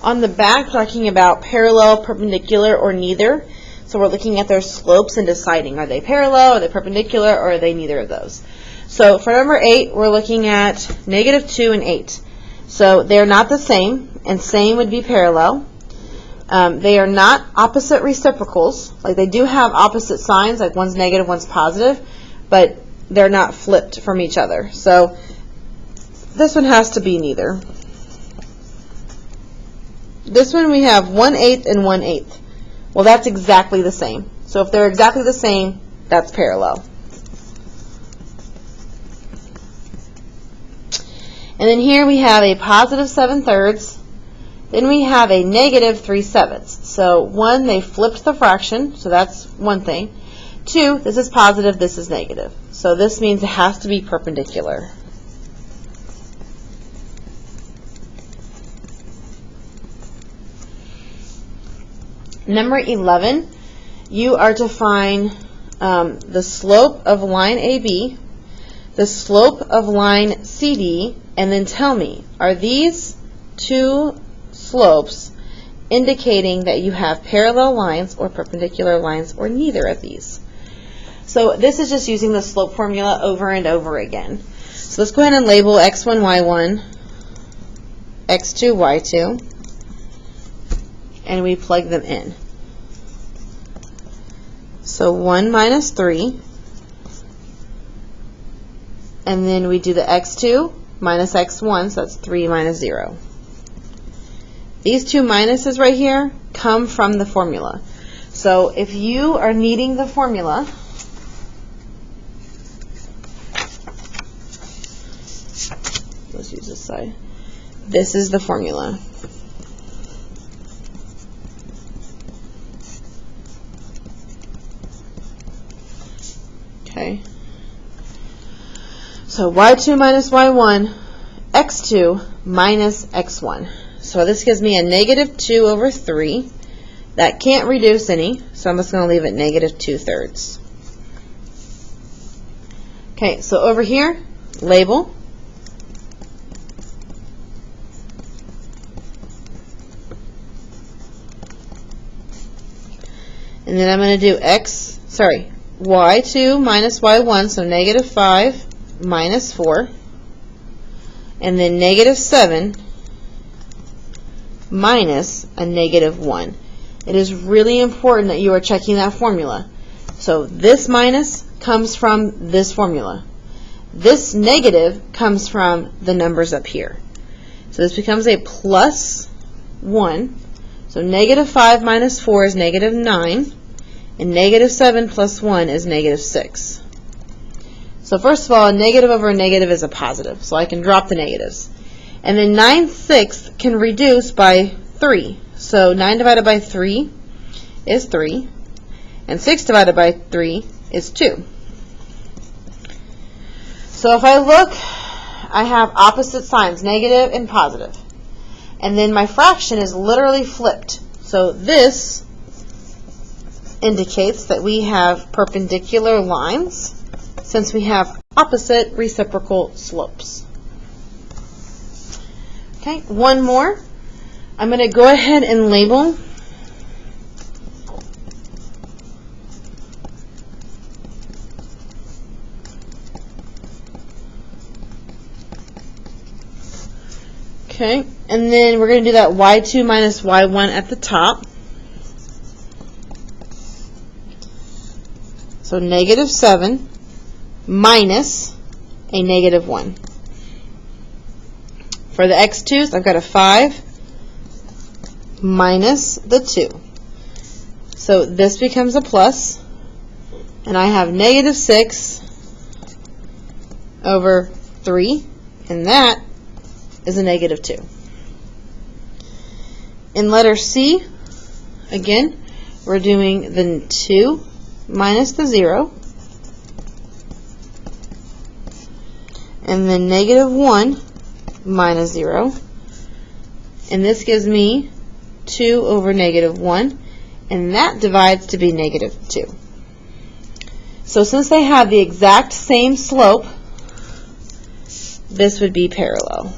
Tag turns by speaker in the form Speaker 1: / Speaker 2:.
Speaker 1: On the back, talking about parallel, perpendicular, or neither. So we're looking at their slopes and deciding, are they parallel, are they perpendicular, or are they neither of those? So for number 8, we're looking at -2 and 8. So they're not the same, and same would be parallel. They are not opposite reciprocals. Like, they do have opposite signs, like one's negative, one's positive, but they're not flipped from each other. So this one has to be neither. This one we have 1/8 and 1/8. Well, that's exactly the same. So if they're exactly the same, that's parallel. And then here we have a positive 7/3. Then we have a negative 3/7. So 1, they flipped the fraction, so that's one thing. 2, this is positive, this is negative. So this means it has to be perpendicular. Number 11, you are to find the slope of line AB, the slope of line CD, and then tell me, are these two slopes indicating that you have parallel lines or perpendicular lines or neither of these? So this is just using the slope formula over and over again. So let's go ahead and label x1, y1, x2, y2, and we plug them in. So 1 minus 3, and then we do the x2 minus x1, so that's 3 minus 0. These two minuses right here come from the formula. So if you are needing the formula, let's use this side. This is the formula. Okay. So y2 minus y1, x2 minus x1. So this gives me a -2 over 3. That can't reduce any, so I'm just going to leave it -2/3. Okay, so over here, label. And then I'm going to do y2 minus y1, so -5 minus 4. And then -7 minus a -1. It is really important that you are checking that formula. So this minus comes from this formula. This negative comes from the numbers up here. So this becomes a +1. So -5 minus 4 is -9. And -7 plus 1 is -6. So first of all, a negative over a negative is a positive. So I can drop the negatives. And then 9/6 can reduce by 3. So 9 divided by 3 is 3. And 6 divided by 3 is 2. So if I look, I have opposite signs, negative and positive. And then my fraction is literally flipped. So this indicates that we have perpendicular lines since we have opposite reciprocal slopes. Okay, one more. I'm going to go ahead and label okay, and then we're going to do that y2 minus y1 at the top. So -7 minus a -1. For the x2s, I've got a 5 minus the 2. So this becomes a plus, and I have -6 over 3, and that is a -2. In letter C, again, we're doing the 2 minus the 0, and then -1 minus 0, and this gives me 2 over -1, and that divides to be -2. So since they have the exact same slope, this would be parallel.